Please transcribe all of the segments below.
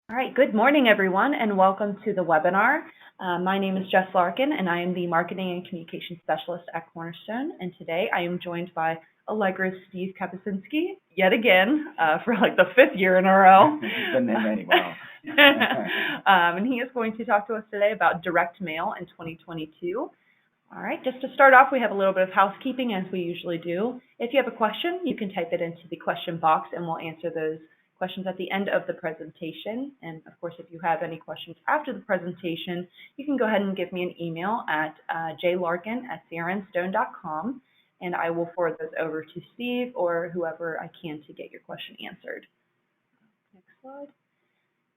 All right, good morning, everyone, and welcome to the webinar. My name is Jess Larkin, and I am the Marketing and Communication Specialist at Cornerstone. And today I am joined by Allegra's Steve Kapuscinski, yet again, for like the fifth year in a row. Been there many, wow. And he is going to talk to us today about direct mail in 2022. All right, just to start off, we have a little bit of housekeeping as we usually do. If you have a question, you can type it into the question box and we'll answer those questions at the end of the presentation. And of course, if you have any questions after the presentation, you can go ahead and give me an email at jlarkin@crnstone.com, and I will forward those over to Steve or whoever I can to get your question answered. Next slide.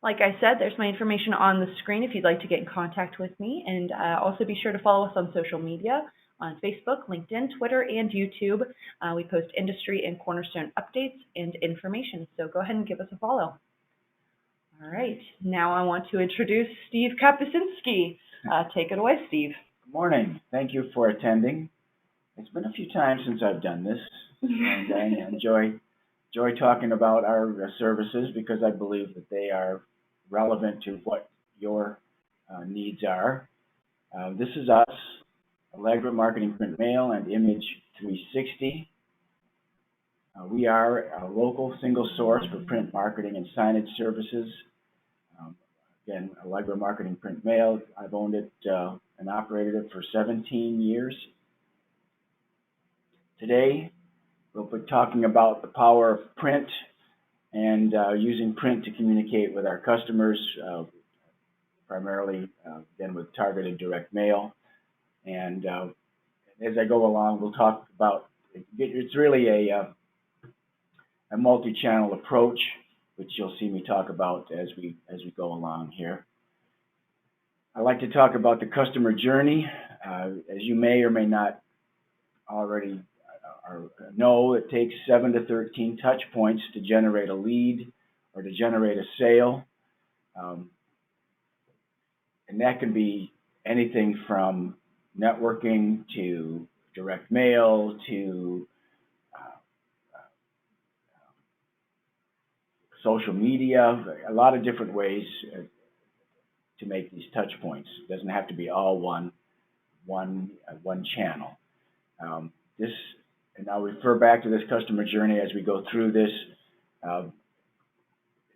Like I said, there's my information on the screen if you'd like to get in contact with me, and also be sure to follow us on social media on Facebook, LinkedIn, Twitter, and YouTube. We post industry and Cornerstone updates and information, so go ahead and give us a follow. All right, now I want to introduce Steve Kapuscinski. Take it away, Steve. Good morning. Thank you for attending. It's been a few times since I've done this, and I enjoy talking about our services because I believe that they are relevant to what your needs are. This is us. Allegra Marketing Print Mail and Image 360. We are a local single source for print marketing and signage services. Again, Allegra Marketing Print Mail, I've owned it and operated it for 17 years. Today, we'll be talking about the power of print and using print to communicate with our customers, primarily, again, with targeted direct mail. And as I go along, we'll talk about, it's really a multi-channel approach, which you'll see me talk about as we go along here. I like to talk about the customer journey. As you may or may not already know, it takes 7 to 13 touch points to generate a lead or to generate a sale. And that can be anything from networking to direct mail to social media, a lot of different ways to make these touch points. It doesn't have to be all one channel. And I'll refer back to this customer journey as we go through this. As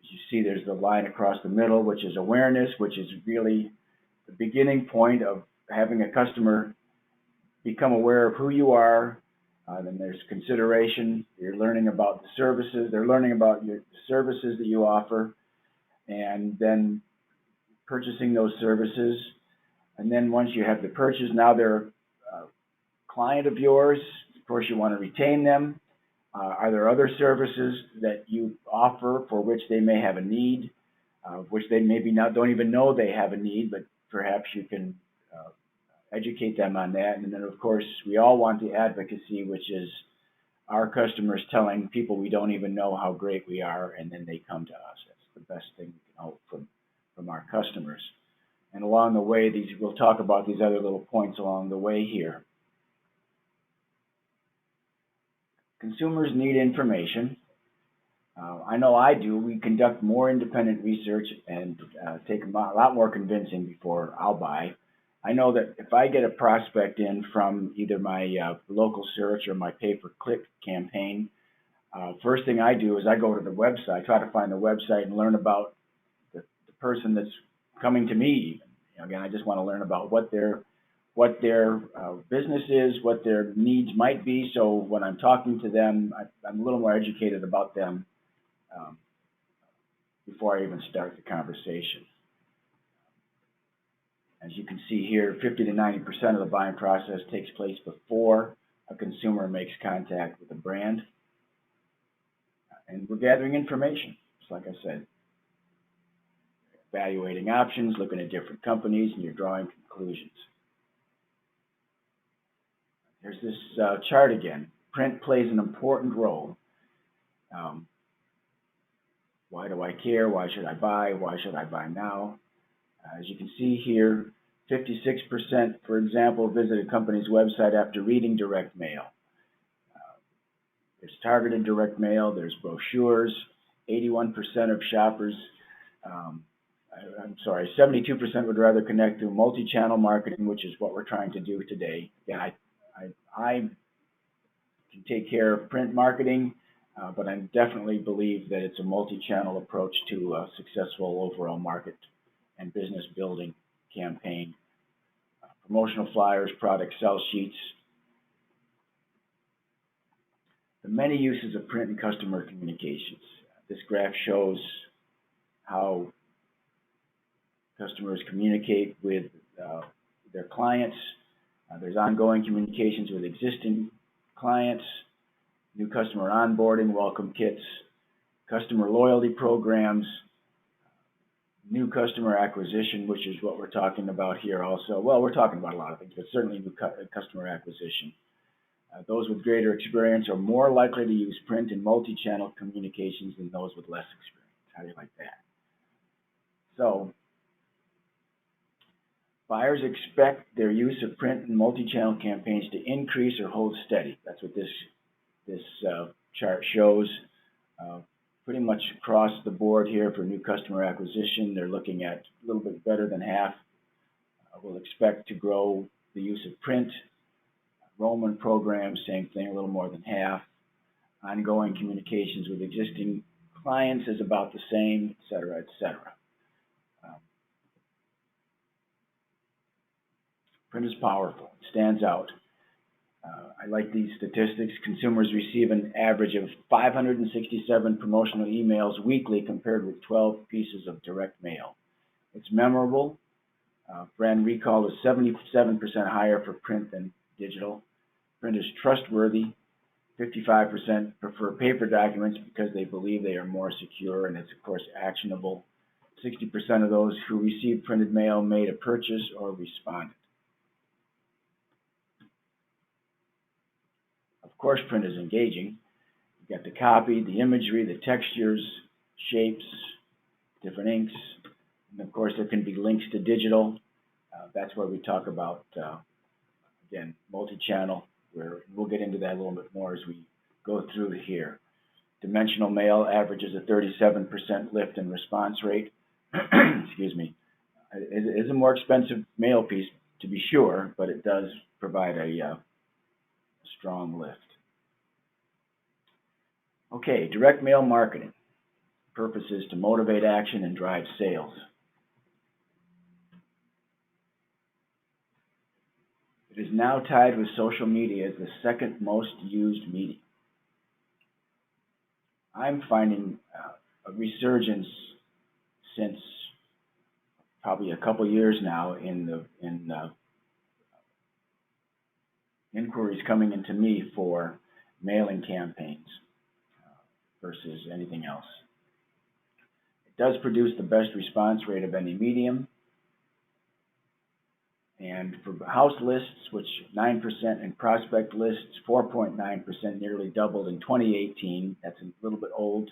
you see, there's the line across the middle, which is awareness, which is really the beginning point of having a customer become aware of who you are. Then there's consideration. You're learning about the services. They're learning about the services that you offer, and then purchasing those services. And then once you have the purchase, now they're a client of yours. Of course, you want to retain them. Are there other services that you offer for which they may have a need, which they maybe don't even know they have a need, but perhaps you can educate them on that. And then, of course, we all want the advocacy, which is our customers telling people we don't even know how great we are, and then they come to us. That's the best thing we can hope from our customers. And along the way, we'll talk about these other little points along the way here. Consumers need information. I know I do. We conduct more independent research and take a lot more convincing before I'll buy. I know that if I get a prospect in from either my local search or my pay-per-click campaign, first thing I do is I go to the website, try to find the website and learn about the person that's coming to me. Again, I just want to learn about what their business is, what their needs might be. So when I'm talking to them, I'm a little more educated about them before I even start the conversation. As you can see here, 50 to 90% of the buying process takes place before a consumer makes contact with a brand. And we're gathering information, just like I said. Evaluating options, looking at different companies, and you're drawing conclusions. Here's this chart again. Print plays an important role. Why do I care? Why should I buy? Why should I buy now? As you can see here, 56%, for example, visit a company's website after reading direct mail. There's targeted direct mail, there's brochures. 81% of shoppers 72% would rather connect through multi-channel marketing, which is what we're trying to do today. Again, I can take care of print marketing, but I definitely believe that it's a multi-channel approach to a successful overall market and business building campaign. Promotional flyers, product sell sheets. The many uses of print and customer communications. This graph shows how customers communicate with their clients. There's ongoing communications with existing clients, new customer onboarding, welcome kits, customer loyalty programs, new customer acquisition, which is what we're talking about here also. Well, we're talking about a lot of things, but certainly new customer acquisition. Those with greater experience are more likely to use print and multi-channel communications than those with less experience. How do you like that? So, buyers expect their use of print and multi-channel campaigns to increase or hold steady. That's what this chart shows. Pretty much across the board here for new customer acquisition, they're looking at a little bit better than half. We'll expect to grow the use of print. Enrollment programs, same thing, a little more than half. Ongoing communications with existing clients is about the same, et cetera, et cetera. Print is powerful. It stands out. I like these statistics. Consumers receive an average of 567 promotional emails weekly compared with 12 pieces of direct mail. It's memorable. Brand recall is 77% higher for print than digital. Print is trustworthy. 55% prefer paper documents because they believe they are more secure and it's, of course, actionable. 60% of those who received printed mail made a purchase or responded. Of course, print is engaging. You've got the copy, the imagery, the textures, shapes, different inks, and of course there can be links to digital. That's where we talk about, again, multi-channel, where we'll get into that a little bit more as we go through here. Dimensional mail averages a 37% lift in response rate. Excuse me. It is a more expensive mail piece, to be sure, but it does provide a strong lift. Okay, direct mail marketing. Purpose is to motivate action and drive sales. It is now tied with social media as the second most used medium. I'm finding a resurgence since probably a couple years now in inquiries coming into me for mailing campaigns versus anything else. It does produce the best response rate of any medium. And for house lists, which 9%, and prospect lists, 4.9%, nearly doubled in 2018. That's a little bit old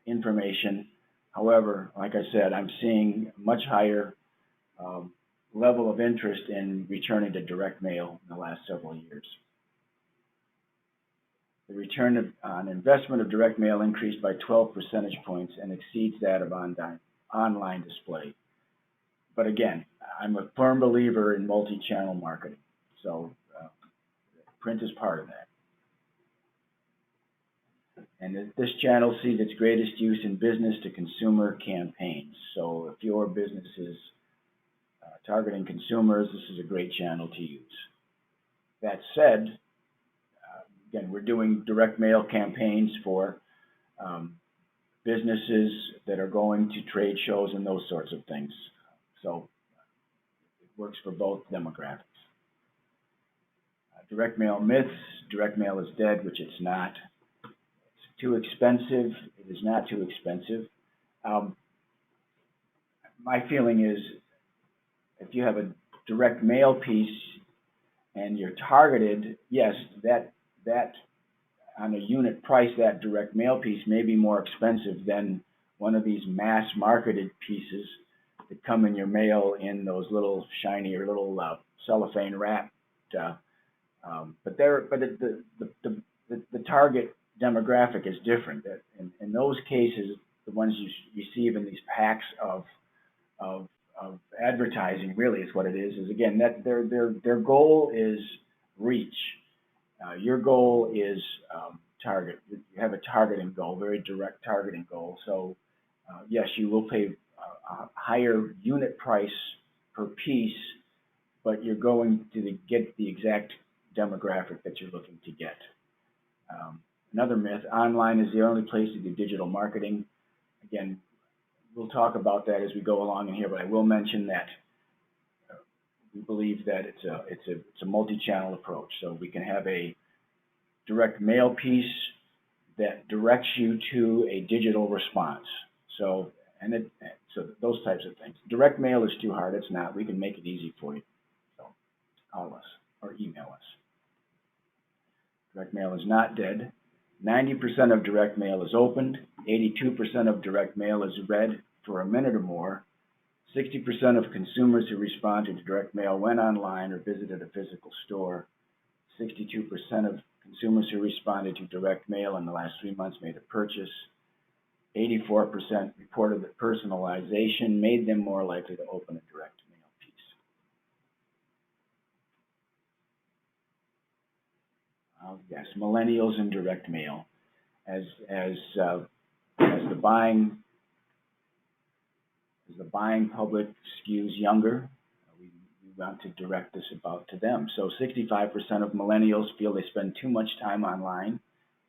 information. However, like I said, I'm seeing much higher level of interest in returning to direct mail in the last several years. The return on investment of direct mail increased by 12 percentage points and exceeds that of online display. But again, I'm a firm believer in multi-channel marketing, so print is part of that. And this channel sees its greatest use in business-to-consumer campaigns. So if your business is targeting consumers, this is a great channel to use. That said, again, we're doing direct mail campaigns for businesses that are going to trade shows and those sorts of things. So it works for both demographics. Direct mail myths. Direct mail is dead, which it's not. It's too expensive. It is not too expensive. My feeling is if you have a direct mail piece and you're targeted, yes, that on a unit price, that direct mail piece may be more expensive than one of these mass marketed pieces that come in your mail in those little shiny or little cellophane wrapped. But the target demographic is different. In those cases, the ones you receive in these packs of advertising, really is what it is again, that their goal is reach. Your goal is target. You have a targeting goal, very direct targeting goal. So yes, you will pay a higher unit price per piece, but you're going to get the exact demographic that you're looking to get. Another myth, online is the only place to do digital marketing. Again, we'll talk about that as we go along in here, but I will mention that we believe that it's a multi-channel approach. So we can have a direct mail piece that directs you to a digital response. So those types of things. Direct mail is too hard. It's not. We can make it easy for you. So call us or email us. Direct mail is not dead. 90% of direct mail is opened. 82% of direct mail is read for a minute or more. 60% of consumers who responded to direct mail went online or visited a physical store. 62% of consumers who responded to direct mail in the last 3 months made a purchase. 84% reported that personalization made them more likely to open a direct mail piece. Yes, millennials and direct mail. As the buying public skews younger, we want to direct this about to them. So 65% of millennials feel they spend too much time online.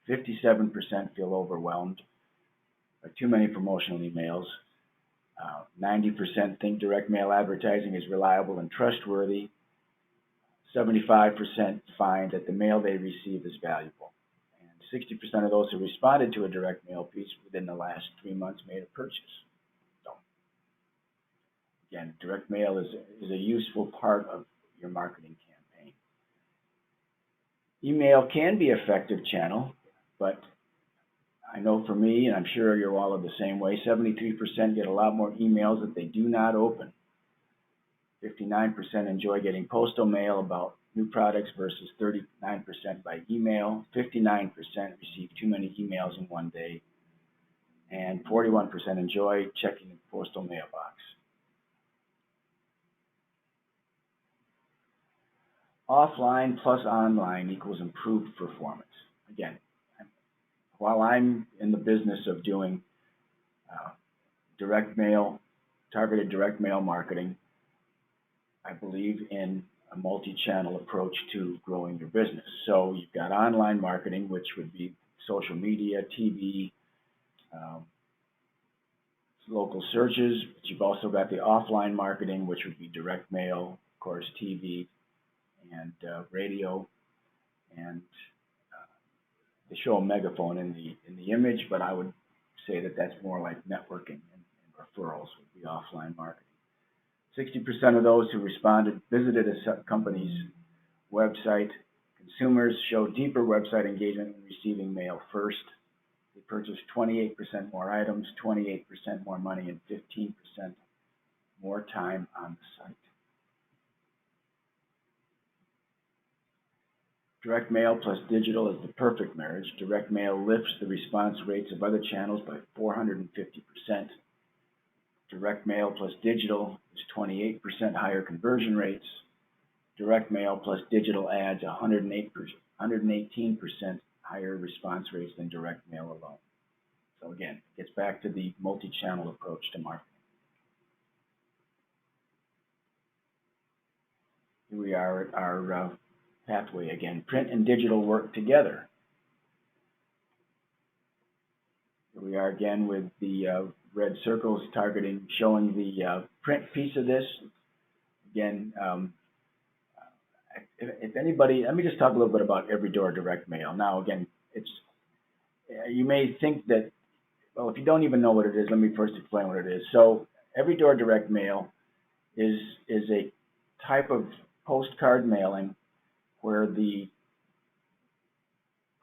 57% feel overwhelmed by too many promotional emails. 90% think direct mail advertising is reliable and trustworthy. 75% find that the mail they receive is valuable. And 60% of those who responded to a direct mail piece within the last 3 months made a purchase. So, again, direct mail is a useful part of your marketing campaign. Email can be an effective channel, but I know for me, and I'm sure you're all the same way, 73% get a lot more emails that they do not open. 59% enjoy getting postal mail about new products versus 39% by email. 59% receive too many emails in one day. And 41% enjoy checking the postal mailbox. Offline plus online equals improved performance. Again, while I'm in the business of doing direct mail, targeted direct mail marketing, I believe in a multi-channel approach to growing your business. So you've got online marketing, which would be social media, TV, local searches. But you've also got the offline marketing, which would be direct mail, of course, TV, and radio. And they show a megaphone in the image, but I would say that that's more like networking and referrals would be offline marketing. 60% of those who responded visited a company's website. Consumers show deeper website engagement when receiving mail first. They purchased 28% more items, 28% more money, and 15% more time on the site. Direct mail plus digital is the perfect marriage. Direct mail lifts the response rates of other channels by 450%. Direct mail plus digital is 28% higher conversion rates. Direct mail plus digital ads 118% higher response rates than direct mail alone. So again, it gets back to the multi-channel approach to marketing. Here we are at our pathway again. Print and digital work together. Here we are again with the red circles targeting, showing the print piece of this. Again, if anybody, let me just talk a little bit about every door direct mail. Now, again, you may think that, well, if you don't even know what it is, let me first explain what it is. So every door direct mail is a type of postcard mailing where the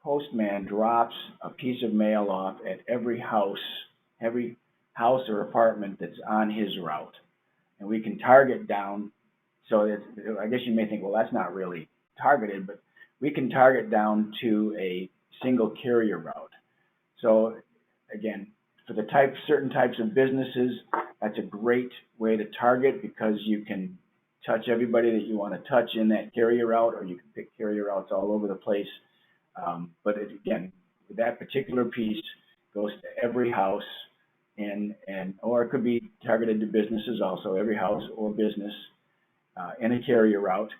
postman drops a piece of mail off at every house or apartment that's on his route. And we can target down, so I guess you may think, well, that's not really targeted, but we can target down to a single carrier route. So again, For the certain types of businesses, that's a great way to target because you can touch everybody that you want to touch in that carrier route, or you can pick carrier routes all over the place. But again, that particular piece goes to every house, or it could be targeted to businesses also, every house or business in a carrier route.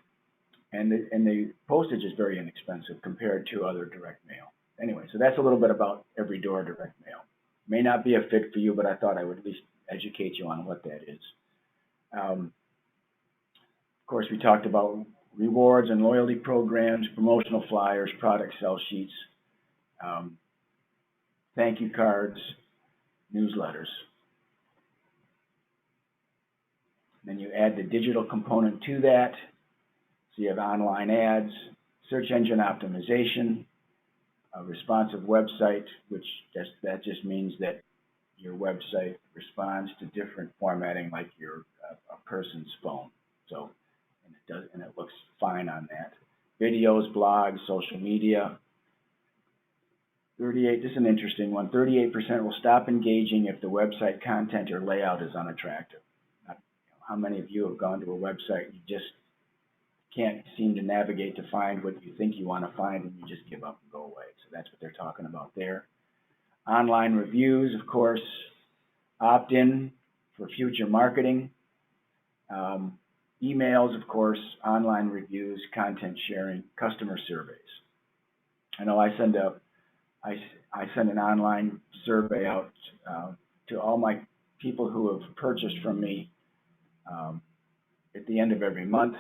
And the postage is very inexpensive compared to other direct mail. Anyway, so that's a little bit about every door direct mail. May not be a fit for you, but I thought I would at least educate you on what that is. Of course, we talked about rewards and loyalty programs, promotional flyers, product sell sheets, thank you cards, newsletters. Then you add the digital component to that. So you have online ads, search engine optimization, a responsive website, which that just means that your website responds to different formatting like a person's phone. So, and it looks fine on that. Videos, blogs, social media. 38, this is an interesting one. 38% will stop engaging if the website content or layout is unattractive. How many of you have gone to a website and you just can't seem to navigate to find what you think you want to find, and you just give up and go away? So that's what they're talking about there. Online reviews, of course, opt-in for future marketing. Emails, of course, online reviews, content sharing, customer surveys. I know I send an online survey out to all my people who have purchased from me at the end of every month,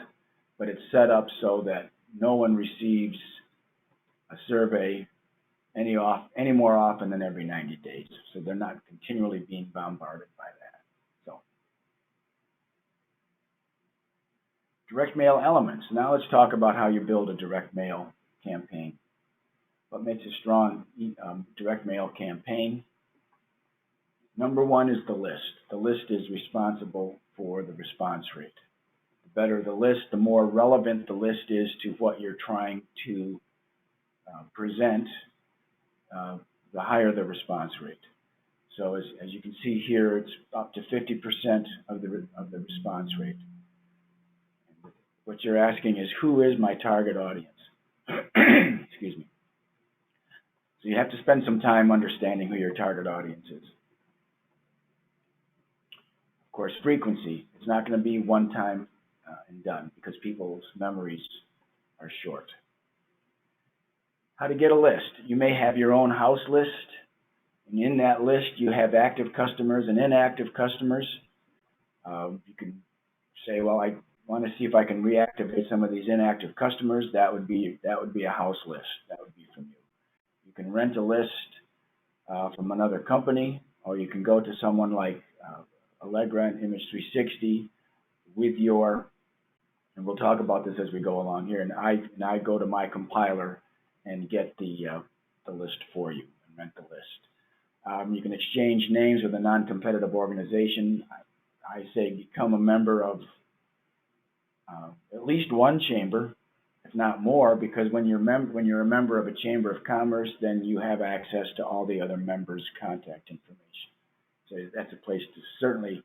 but it's set up so that no one receives a survey any more often than every 90 days. So they're not continually being bombarded by that. So direct mail elements. Now let's talk about how you build a direct mail campaign. What makes a strong direct mail campaign? Number one is the list. The list is responsible for the response rate. The better the list, the more relevant the list is to what you're trying to present, the higher the response rate. So as you can see here, it's up to 50% of the response rate. What you're asking is, who is my target audience? Excuse me. So you have to spend some time understanding who your target audience is. Of course, frequency. It's not going to be one time and done because people's memories are short. How to get a list. You may have your own house list, and in that list you have active customers and inactive customers. You can say, well, I want to see if I can reactivate some of these inactive customers. That would be a house list. That would be from you. You can rent a list from another company, or you can go to someone like Allegra and Image 360 with and we'll talk about this as we go along here, and I go to my compiler and get the list for you and rent the list. You can exchange names with a non-competitive organization. I say become a member of at least one chamber, if not more, because when you're a member of a chamber of commerce, then you have access to all the other members' contact information. So that's a place to certainly,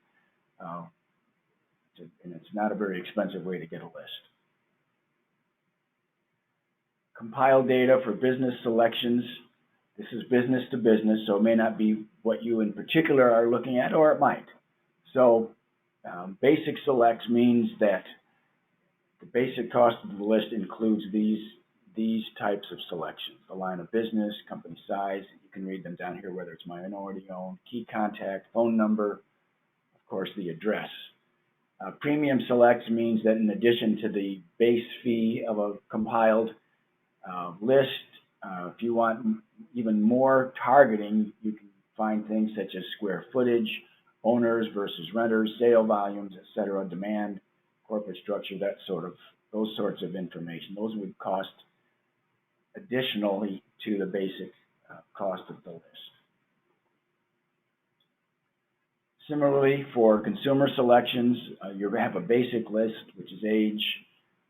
and it's not a very expensive way to get a list. Compile data for business selections. This is business to business, so it may not be what you in particular are looking at, or it might. So basic selects means that the basic cost of the list includes these types of selections: the line of business, company size. You can read them down here, whether it's minority owned, key contact, phone number, of course, the address. Premium selects means that in addition to the base fee of a compiled list, if you want even more targeting, you can find things such as square footage, owners versus renters, sale volumes, etc., demand, corporate structure, those sorts of information. Those would cost additionally to the basic cost of the list. Similarly, for consumer selections, you have a basic list, which is age,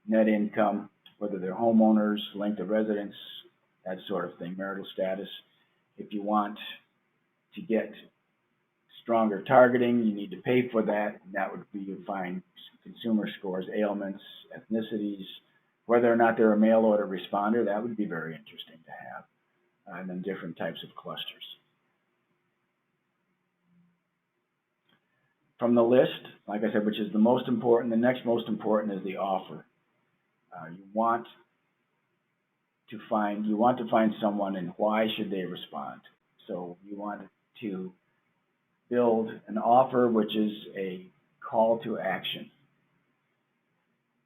net income, whether they're homeowners, length of residence, that sort of thing, marital status. If you want to get stronger targeting, you need to pay for that, and that would be you find consumer scores, ailments, ethnicities, whether or not they're a mail order responder. That would be very interesting to have, and then different types of clusters. From the list, like I said, which is the most important, the next most important is the offer. You want to find someone, and why should they respond? So you want to build an offer which is a call to action,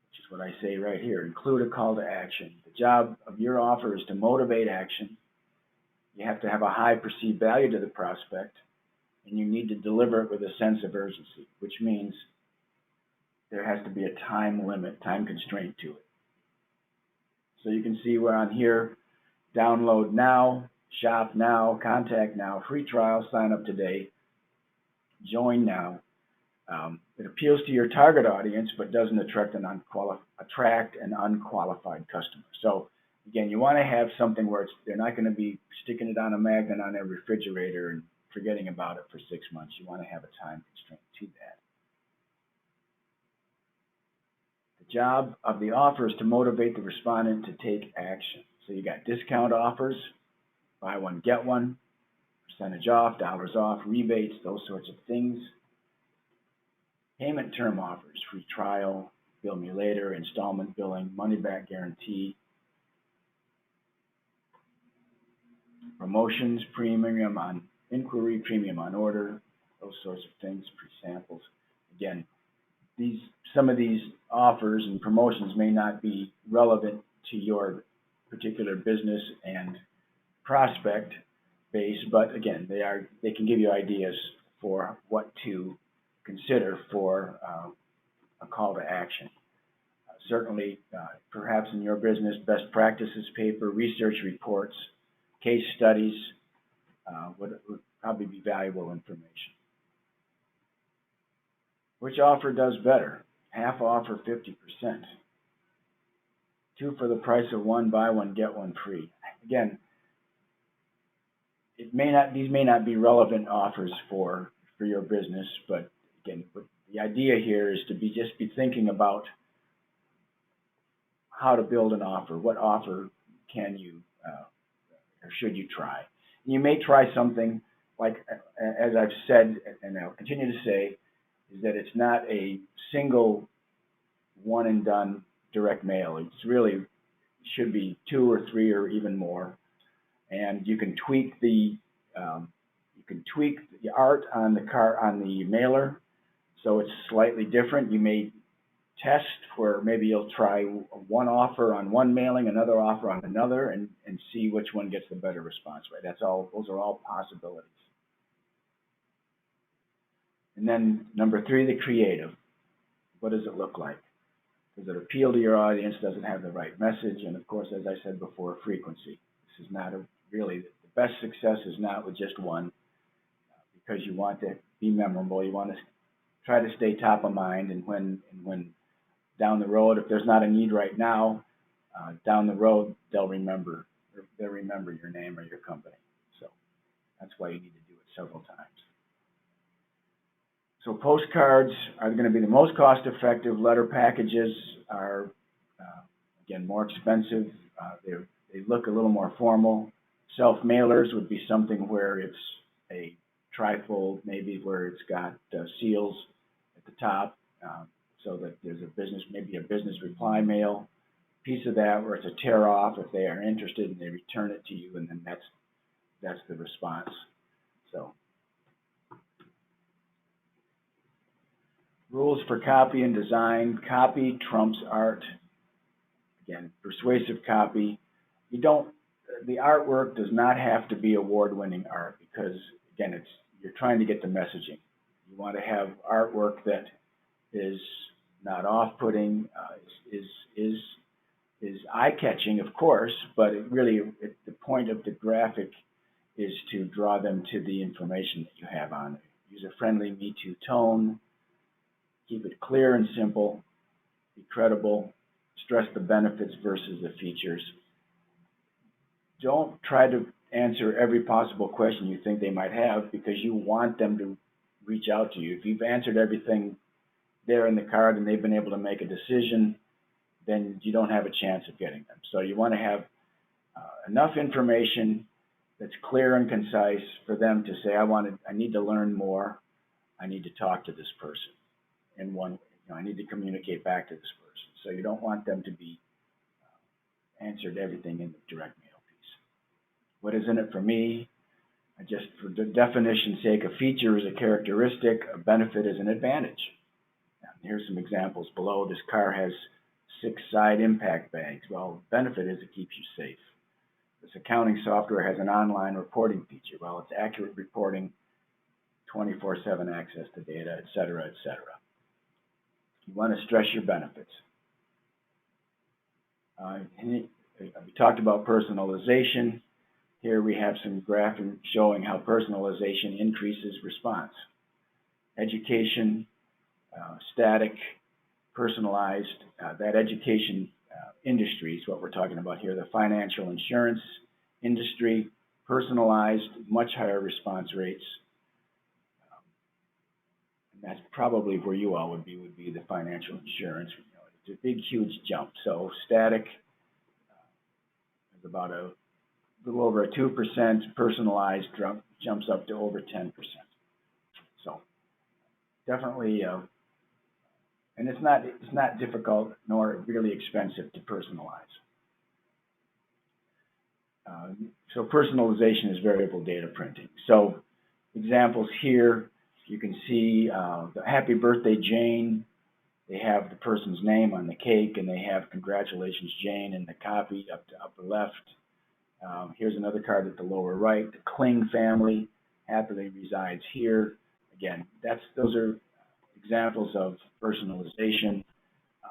which is what I say right here. Include a call to action. The job of your offer is to motivate action. You have to have a high perceived value to the prospect, and you need to deliver it with a sense of urgency, which means there has to be a time limit, time constraint to it. So you can see we're on here, download now, shop now, contact now, free trial, sign up today, join now. It appeals to your target audience, but doesn't attract an unqualified customer. So again, you want to have something where they're not going to be sticking it on a magnet on their refrigerator and forgetting about it for 6 months. You want to have a time constraint to that. The job of the offer is to motivate the respondent to take action. So you got discount offers, buy one, get one, percentage off, dollars off, rebates, those sorts of things. Payment term offers, free trial, bill me later, installment billing, money back guarantee. Promotions, premium on inquiry, premium on order, those sorts of things, pre-samples. Again, some of these offers and promotions may not be relevant to your particular business and prospect base, but again, they can give you ideas for what to consider for a call to action. Certainly, perhaps in your business, best practices paper, research reports, case studies would probably be valuable information. Which offer does better? Half off or 50%? 2 for the price of 1, buy 1, get 1 free. Again, these may not be relevant offers for your business, but again, the idea here is to be thinking about how to build an offer. What offer can you or should you try? You may try something like, as I've said, and I'll continue to say, is that it's not a single one and done direct mail. It's really should be 2 or 3 or even more. And you can tweak the art on the mailer so it's slightly different. You may test where maybe you'll try one offer on one mailing, another offer on another, and see which one gets the better response rate. Those are all possibilities. And then number 3, the creative. What does it look like? Does it appeal to your audience? Does it have the right message? And of course, as I said before, frequency. This is not really, the best success is not with just one, because you want to be memorable. You want to try to stay top of mind, and when down the road, if there's not a need right now, down the road, they'll remember your name or your company. So that's why you need to do it several times. So postcards are going to be the most cost-effective. Letter packages are, again, more expensive. They look a little more formal. Self-mailers would be something where it's a trifold, maybe where it's got seals at the top, so that there's maybe a business reply mail piece of that where it's a tear-off if they are interested and they return it to you, and then that's the response. So. Rules for copy and design. Copy trumps art. Again, persuasive copy. The artwork does not have to be award-winning art, because again, you're trying to get the messaging. You want to have artwork that is not off-putting, is eye-catching, of course, but the point of the graphic is to draw them to the information that you have on it. User-friendly, Me Too tone. Keep it clear and simple, be credible, stress the benefits versus the features. Don't try to answer every possible question you think they might have, because you want them to reach out to you. If you've answered everything there in the card and they've been able to make a decision, then you don't have a chance of getting them. So you want to have enough information that's clear and concise for them to say, I need to learn more. I need to talk to this person. And I need to communicate back to this person. So you don't want them to be answered everything in the direct mail piece. What is in it for me? Just for the definition's sake, a feature is a characteristic, a benefit is an advantage. Now, here's some examples below. This car has 6 side impact bags. Well, the benefit is it keeps you safe. This accounting software has an online reporting feature. Well, it's accurate reporting, 24/7 access to data, et cetera, et cetera. You want to stress your benefits. We talked about personalization. Here we have some graphing showing how personalization increases response. Education, static, personalized, that education industry is what we're talking about here. The financial insurance industry, personalized, much higher response rates. And that's probably where you all would be the financial insurance. It's a big, huge jump. So static is about a little over a 2%, personalized jumps up to over 10%. So definitely, and it's not difficult nor really expensive to personalize. So personalization is variable data printing. So examples here, you can see the Happy Birthday Jane. They have the person's name on the cake, and they have Congratulations Jane in the copy up to upper left. Here's another card at the lower right. The Kling family happily resides here. Again, those are examples of personalization.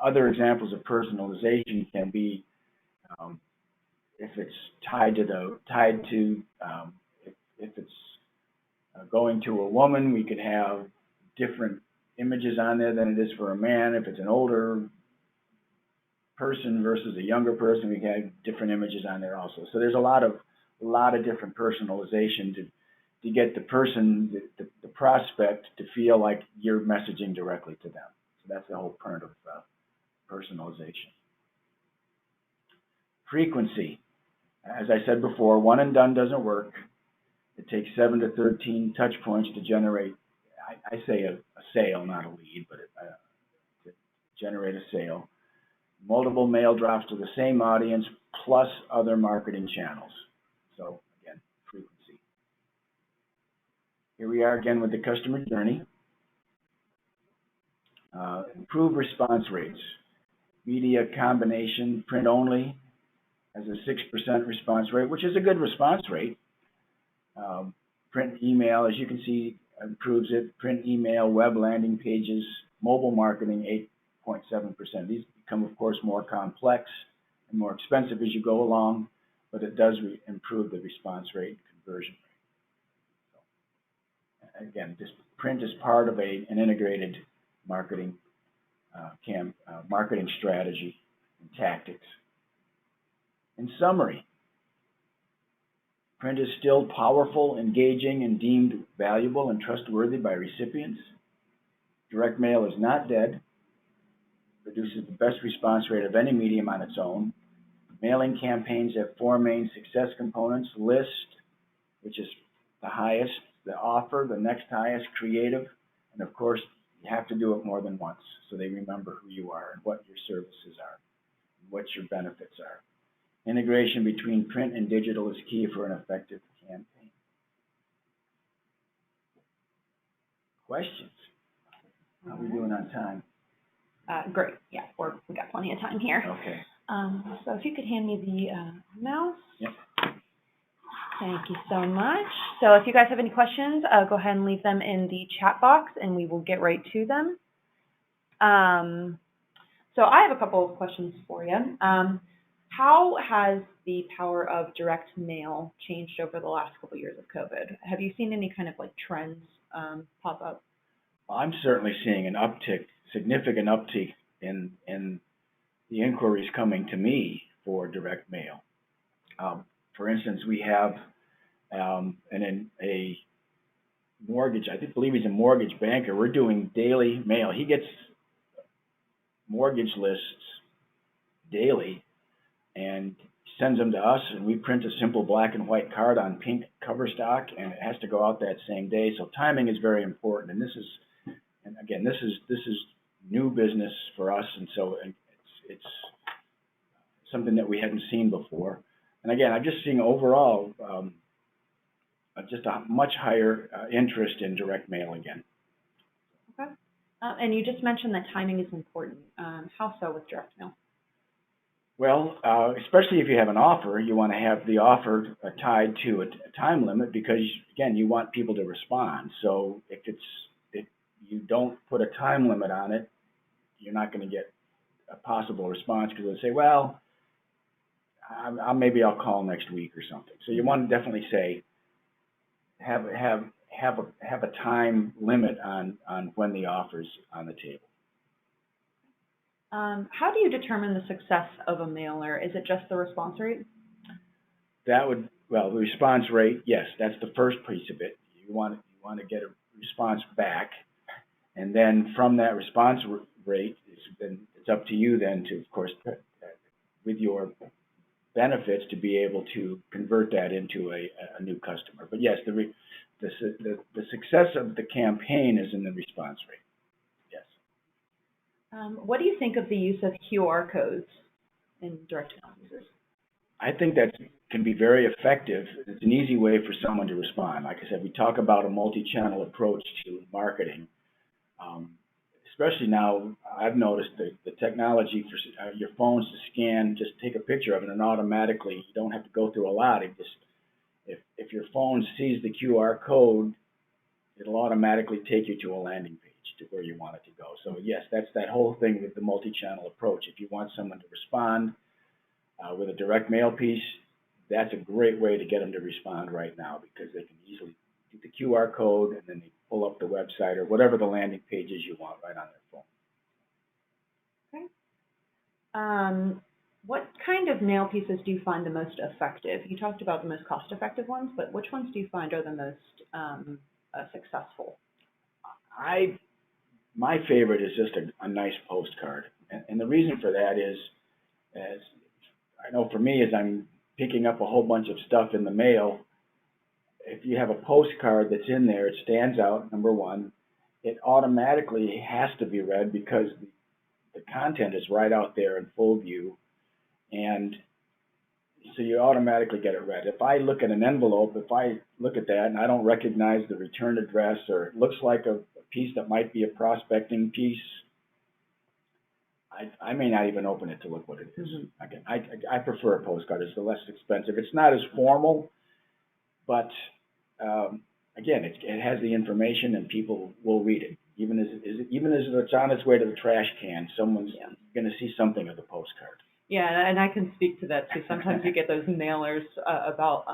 Other examples of personalization can be if it's if it's going to a woman, we could have different images on there than it is for a man. If it's an older person versus a younger person, we have different images on there also. So there's a lot of different personalization to get the person, the prospect, to feel like you're messaging directly to them. So that's the whole point of personalization. Frequency. As I said before, one and done doesn't work. It takes 7 to 13 touch points to generate, I say a sale, not a lead, but to generate a sale. Multiple mail drops to the same audience plus other marketing channels. So again, frequency. Here we are again with the customer journey. Improve response rates. Media combination, print only, has a 6% response rate, which is a good response rate. Print email, as you can see, improves it. Print email, web landing pages, mobile marketing, 8.7%. These become, of course, more complex and more expensive as you go along, but it does improve the response rate and conversion rate. So, again, this print is part of an integrated marketing marketing strategy and tactics. In summary, print is still powerful, engaging, and deemed valuable and trustworthy by recipients. Direct mail is not dead. Produces the best response rate of any medium on its own. Mailing campaigns have 4 main success components: list, which is the highest, the offer, the next highest, creative, and of course, you have to do it more than once so they remember who you are and what your services are, and what your benefits are. Integration between print and digital is key for an effective campaign. Questions? How are we doing on time? Great. Yeah, we got plenty of time here. Okay. So if you could hand me the mouse. Yep. Thank you so much. So if you guys have any questions, go ahead and leave them in the chat box, and we will get right to them. So I have a couple of questions for you. How has the power of direct mail changed over the last couple of years of COVID? Have you seen any kind of trends pop up? Well, I'm certainly seeing an uptick, significant uptick in the inquiries coming to me for direct mail. For instance, we have a mortgage. I believe he's a mortgage banker. We're doing daily mail. He gets mortgage lists daily and sends them to us, and we print a simple black and white card on pink cover stock, and it has to go out that same day. So timing is very important, and again, this is new business for us, and so it's something that we hadn't seen before. And again, I'm just seeing overall just a much higher interest in direct mail again. Okay. And you just mentioned that timing is important. How so with direct mail? Well, especially if you have an offer, you want to have the offer tied to a time limit because, again, you want people to respond. So if you don't put a time limit on it, you're not going to get a possible response because they'll say, well, maybe I'll call next week or something. So you want to definitely say, have a time limit on when the offer's on the table. How do you determine the success of a mailer? Is it just the response rate? The response rate, yes, that's the first piece of it. You want to get a response back, and then from that response rate, it's up to you then to, of course, with your benefits, to be able to convert that into a new customer. But yes, the success of the campaign is in the response rate. Yes. What do you think of the use of QR codes in direct mail pieces? I think that can be very effective. It's an easy way for someone to respond. Like I said, we talk about a multi-channel approach to marketing. Especially now, I've noticed the technology for your phones to scan, just take a picture of it, and automatically, you don't have to go through a lot. If your phone sees the QR code, it'll automatically take you to a landing page to where you want it to go. So yes, that's that whole thing with the multi-channel approach. If you want someone to respond with a direct mail piece, that's a great way to get them to respond right now because they can easily do the QR code and then they pull up the website or whatever the landing pages you want right on their phone. Okay. What kind of mail pieces do you find the most effective? You talked about the most cost-effective ones, but which ones do you find are the most successful? My favorite is just a nice postcard. And the reason for that is, as I know for me, as I'm picking up a whole bunch of stuff in the mail, if you have a postcard that's in there, it stands out, number one. It automatically has to be read because the content is right out there in full view. And so you automatically get it read. If I look at an envelope, if I look at that and I don't recognize the return address or it looks like a piece that might be a prospecting piece, I may not even open it to look what it is. Mm-hmm. Again, I prefer a postcard. It's the less expensive. It's not as formal, but again, it has the information and people will read it. Even as it's on its way to the trash can, someone's going to see something of the postcard. Yeah, and I can speak to that too. Sometimes you get those mailers about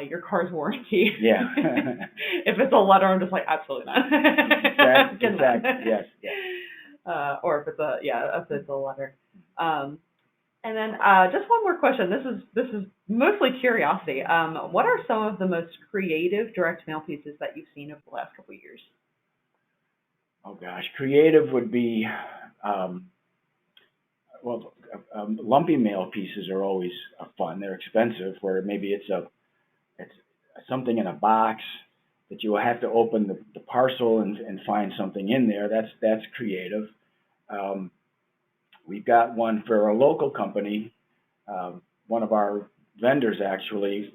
your car's warranty. Yeah. If it's a letter, I'm just like, absolutely not. Exactly. Yes. Or if it's a letter. And then just one more question. This is mostly curiosity. What are some of the most creative direct mail pieces that you've seen over the last couple of years? Oh gosh, creative would be lumpy mail pieces are always fun. They're expensive. Where maybe it's something in a box that you will have to open the parcel and find something in there. That's creative. We've got one for a local company. One of our vendors actually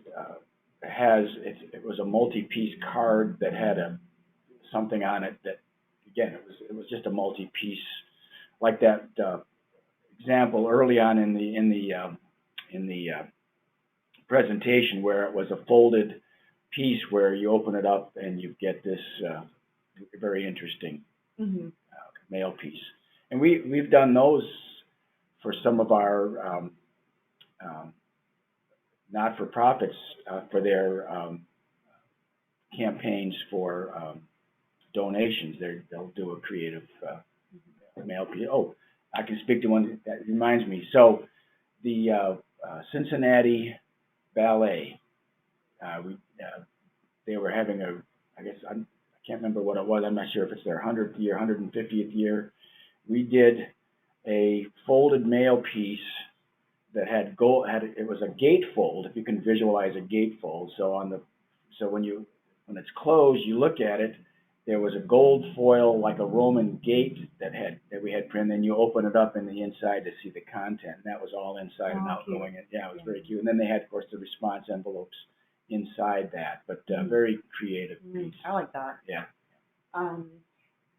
it was a multi-piece card that had something on it that, again, it was just a multi-piece, like that example early on in the presentation where it was a folded piece where you open it up and you get this very interesting mail piece. And we've done those for some of our not-for-profits for their campaigns for donations. They'll do a creative mail piece. Oh, I can speak to one that reminds me. So the Cincinnati Ballet, they were having I can't remember what it was. I'm not sure if it's their 100th year, 150th year. We did a folded mail piece that had gold. It was a gatefold, if you can visualize a gatefold. So when it's closed, you look at it. There was a gold foil, like a Roman gate that we had printed. And you open it up in the inside to see the content. And that was all inside and outgoing. And yeah, it was very cute. And then they had, of course, the response envelopes inside that. But very creative piece. I like that. Yeah.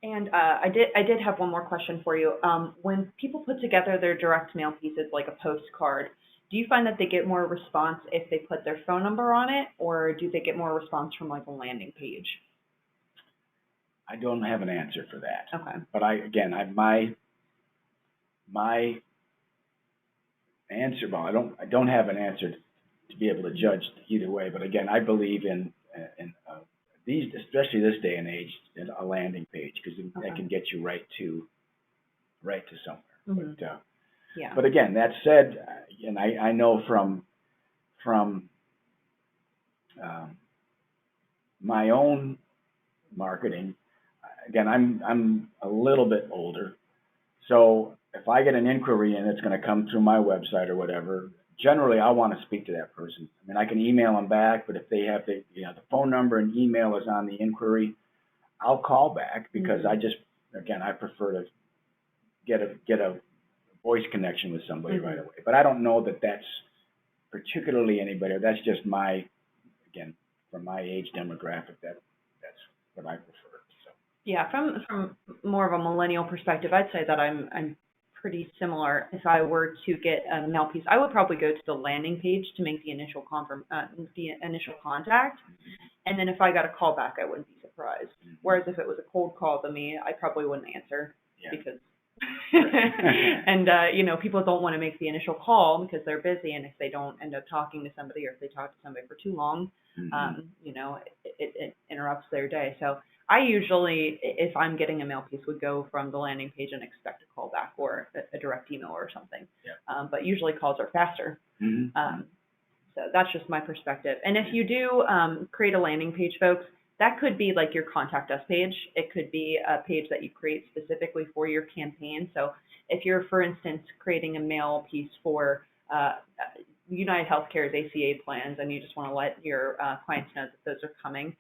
And I did have one more question for you. When people put together their direct mail pieces, like a postcard, do you find that they get more response if they put their phone number on it, or do they get more response from like a landing page? I don't have an answer for that. Okay. But my answer, well, I don't have an answer to be able to judge either way. But again, I believe in these, especially this day and age, in a landing page, because that can get you right to somewhere. Mm-hmm. But again, that said, and I know from my own marketing. Again, I'm a little bit older, so if I get an inquiry and it's going to come through my website or whatever, generally I want to speak to that person. I mean, I can email them back, but if they have the phone number and email is on the inquiry, I'll call back because I prefer to get a voice connection with somebody right away. But I don't know that that's particularly anybody. That's just from my age demographic, that's what I prefer. So. Yeah, from more of a millennial perspective, I'd say that I'm pretty similar. If I were to get a mail piece, I would probably go to the landing page to make the initial contact, and then if I got a call back, I wouldn't be surprised. Whereas if it was a cold call to me, I probably wouldn't answer because. And people don't want to make the initial call because they're busy, and if they don't end up talking to somebody, or if they talk to somebody for too long, it interrupts their day. So I usually, if I'm getting a mail piece, would go from the landing page and expect a call back or a direct email or something. But usually calls are faster. So that's just my perspective. And if you do create a landing page, folks, that could be like your contact us page. It could be a page that you create specifically for your campaign. So if you're, for instance, creating a mail piece for United Healthcare's ACA plans, and you just want to let your clients know that those are coming,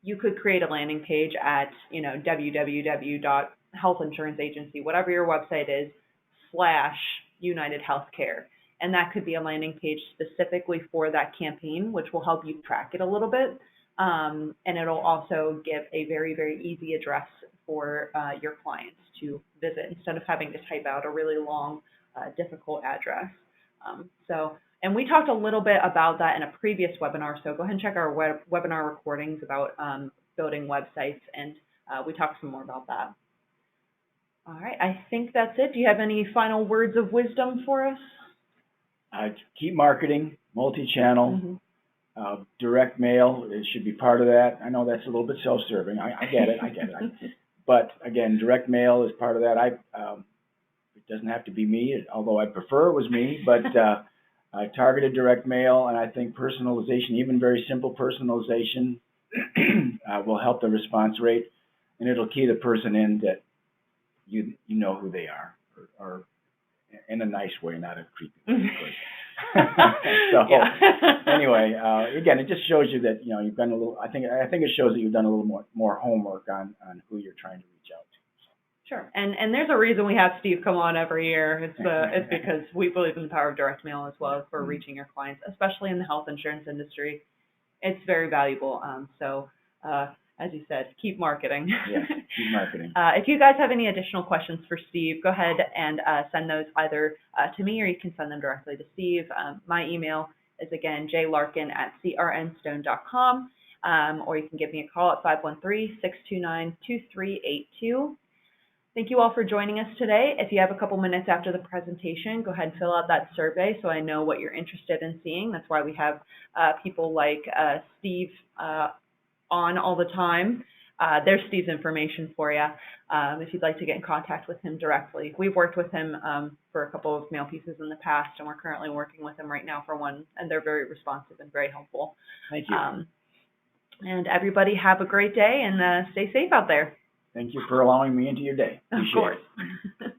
you could create a landing page at www.healthinsuranceagency, whatever your website is, /United Healthcare. And that could be a landing page specifically for that campaign, which will help you track it a little bit. And it'll also give a very, very easy address for your clients to visit instead of having to type out a really long, difficult address. And we talked a little bit about that in a previous webinar, so go ahead and check our webinar recordings about building websites, and we talked some more about that. All right, I think that's it. Do you have any final words of wisdom for us? Keep marketing, multi-channel, direct mail. It should be part of that. I know that's a little bit self-serving. I get it. But again, direct mail is part of that. It doesn't have to be me, although I prefer it was me. But targeted direct mail, and I think personalization, even very simple personalization, will help the response rate, and it'll key the person in that you know who they are, or in a nice way, not a creepy way. Anyway, again, it just shows you that you've done a little. I think it shows that you've done a little more homework on who you're trying to reach out to. Sure, and there's a reason we have Steve come on every year. It's because we believe in the power of direct mail as well for reaching your clients, especially in the health insurance industry. It's very valuable. As you said, keep marketing. Yeah, keep marketing. If you guys have any additional questions for Steve, go ahead and send those either to me, or you can send them directly to Steve. My email is, again, jlarkin@crnstone.com, or you can give me a call at 513-629-2382. Thank you all for joining us today. If you have a couple minutes after the presentation, go ahead and fill out that survey so I know what you're interested in seeing. That's why we have people like Steve on all the time. There's Steve's information for you if you'd like to get in contact with him directly. We've worked with him for a couple of mail pieces in the past, and we're currently working with him right now for one, and they're very responsive and very helpful. Thank you. And everybody have a great day and stay safe out there. Thank you for allowing me into your day. Of Appreciate course. it.